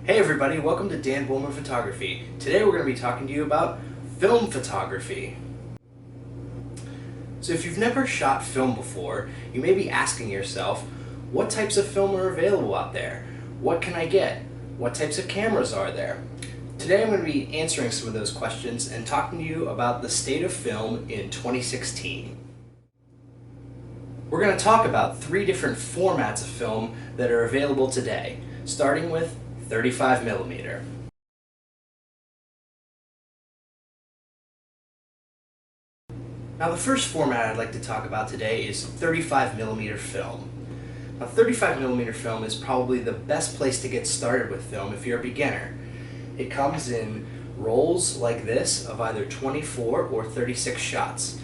Hey everybody, welcome to Bullman Photography. Today we're going to be talking to you about film photography. So if you've never shot film before, you may be asking yourself, what types of film are available out there? What can I get? What types of cameras are there? Today I'm going to be answering some of those questions and talking to you about the state of film in 2016. We're going to talk about 3 different formats of film that are available today, starting with 35mm. Now the first format I'd like to talk about today is 35mm film. Now 35mm film is probably the best place to get started with film if you're a beginner. It comes in rolls like this of either 24 or 36 shots.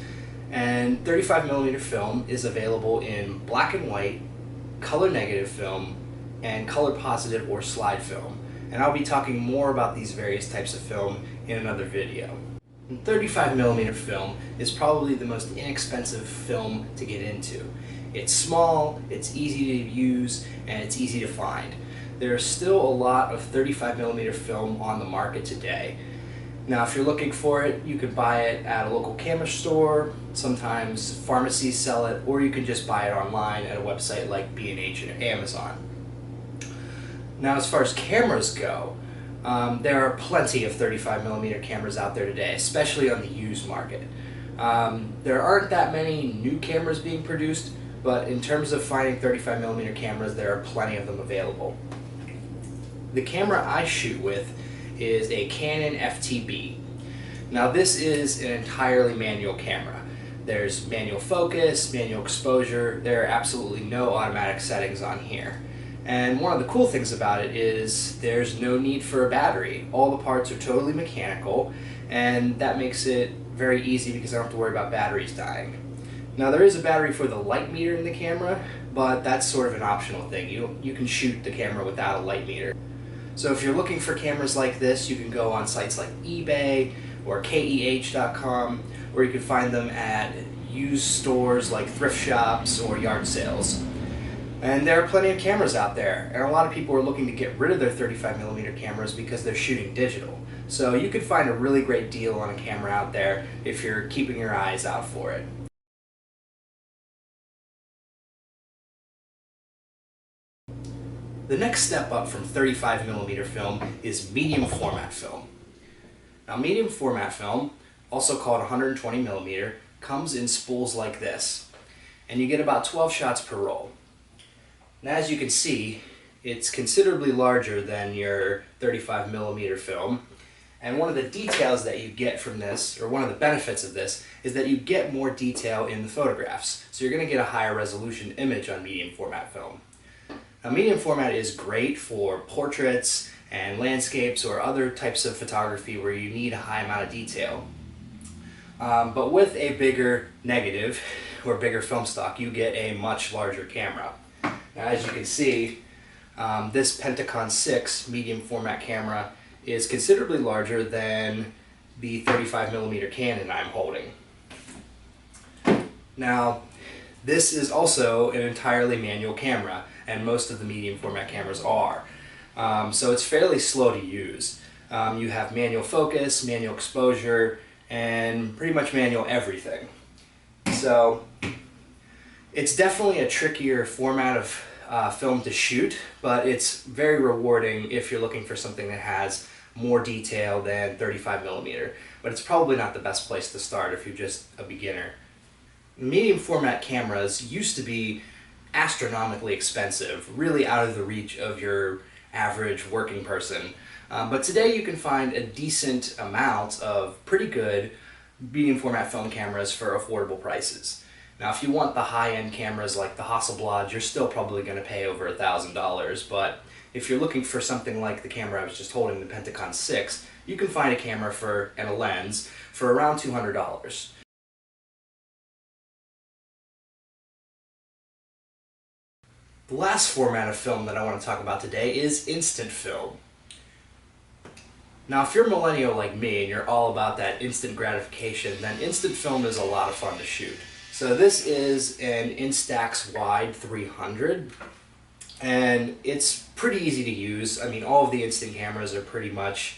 And 35mm film is available in black and white, color negative film, and color positive or slide film. And I'll be talking more about these various types of film in another video. 35mm film is probably the most inexpensive film to get into. It's small, it's easy to use, and it's easy to find. There's still a lot of 35mm film on the market today. Now if you're looking for it, you can buy it at a local camera store, sometimes pharmacies sell it, or you can just buy it online at a website like B&H and Amazon. Now as far as cameras go, there are plenty of 35mm cameras out there today, especially on the used market. There aren't that many new cameras being produced, but in terms of finding 35mm cameras, there are plenty of them available. The camera I shoot with is a Canon FTB. Now this is an entirely manual camera. There's manual focus, manual exposure, there are absolutely no automatic settings on here. And one of the cool things about it is there's no need for a battery. All the parts are totally mechanical, and that makes it very easy because I don't have to worry about batteries dying. Now there is a battery for the light meter in the camera, but that's sort of an optional thing. You can shoot the camera without a light meter. So if you're looking for cameras like this, you can go on sites like eBay or KEH.com, or you can find them at used stores like thrift shops or yard sales. And there are plenty of cameras out there, and a lot of people are looking to get rid of their 35mm cameras because they're shooting digital. So you could find a really great deal on a camera out there if you're keeping your eyes out for it. The next step up from 35mm film is medium format film. Now medium format film, also called 120mm, comes in spools like this, and you get about 12 shots per roll. Now as you can see, it's considerably larger than your 35mm film, and one of the details that you get from this, or one of the benefits of this, is that you get more detail in the photographs. So you're going to get a higher resolution image on medium format film. Now medium format is great for portraits and landscapes or other types of photography where you need a high amount of detail. But with a bigger negative or bigger film stock, you get a much larger camera. Now as you can see, this Pentacon 6 medium format camera is considerably larger than the 35mm Canon I'm holding. Now this is also an entirely manual camera, and most of the medium format cameras are. So it's fairly slow to use. You have manual focus, manual exposure, and pretty much manual everything. So it's definitely a trickier format of film to shoot, but it's very rewarding if you're looking for something that has more detail than 35mm. But it's probably not the best place to start if you're just a beginner. Medium format cameras used to be astronomically expensive, really out of the reach of your average working person. But today you can find a decent amount of pretty good medium format film cameras for affordable prices. Now if you want the high-end cameras like the Hasselblad, you're still probably going to pay over $1,000, but if you're looking for something like the camera I was just holding, the Pentacon 6, you can find a camera and a lens for around $200. The last format of film that I want to talk about today is instant film. Now if you're a millennial like me and you're all about that instant gratification, then instant film is a lot of fun to shoot. So this is an Instax Wide 300. and it's pretty easy to use. I mean, all of the instant cameras are pretty much,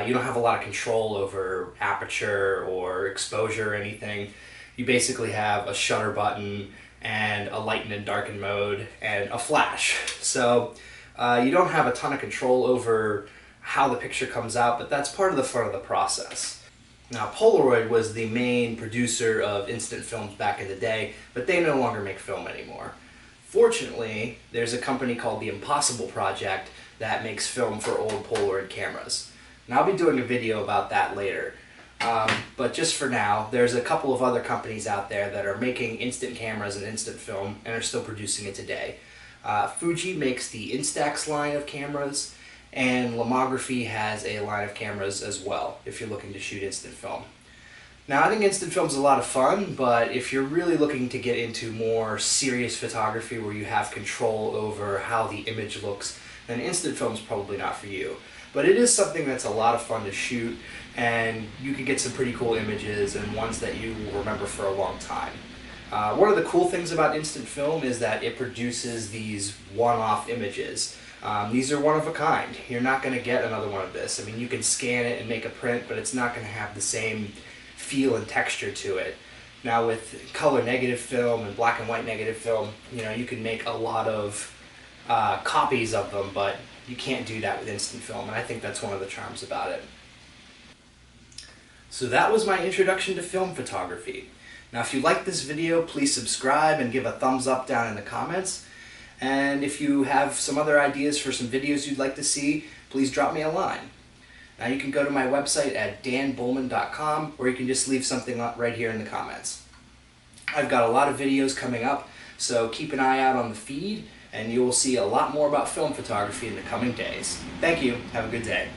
you don't have a lot of control over aperture or exposure or anything. You basically have a shutter button and a lighten and darken mode and a flash. So you don't have a ton of control over how the picture comes out, but that's part of the fun of the process. Now, Polaroid was the main producer of instant films back in the day, but they no longer make film anymore. Fortunately, there's a company called the Impossible Project that makes film for old Polaroid cameras. And I'll be doing a video about that later. But just for now, there's a couple of other companies out there that are making instant cameras and instant film and are still producing it today. Fuji makes the Instax line of cameras, and Lomography has a line of cameras as well if you're looking to shoot instant film. Now, I think instant film's a lot of fun, but if you're really looking to get into more serious photography where you have control over how the image looks, then instant film's probably not for you. But it is something that's a lot of fun to shoot, and you can get some pretty cool images and ones that you will remember for a long time. One of the cool things about instant film is that it produces these one-off images. These are one of a kind. You're not going to get another one of this. I mean, you can scan it and make a print, but it's not going to have the same feel and texture to it. Now, with color negative film and black and white negative film, you can make a lot of copies of them, but you can't do that with instant film, and I think that's one of the charms about it. So that was my introduction to film photography. Now, if you liked this video, please subscribe and give a thumbs up down in the comments. And if you have some other ideas for some videos you'd like to see, please drop me a line. Now, you can go to my website at danbullman.com, or you can just leave something right here in the comments. I've got a lot of videos coming up, so keep an eye out on the feed, and you will see a lot more about film photography in the coming days. Thank you. Have a good day.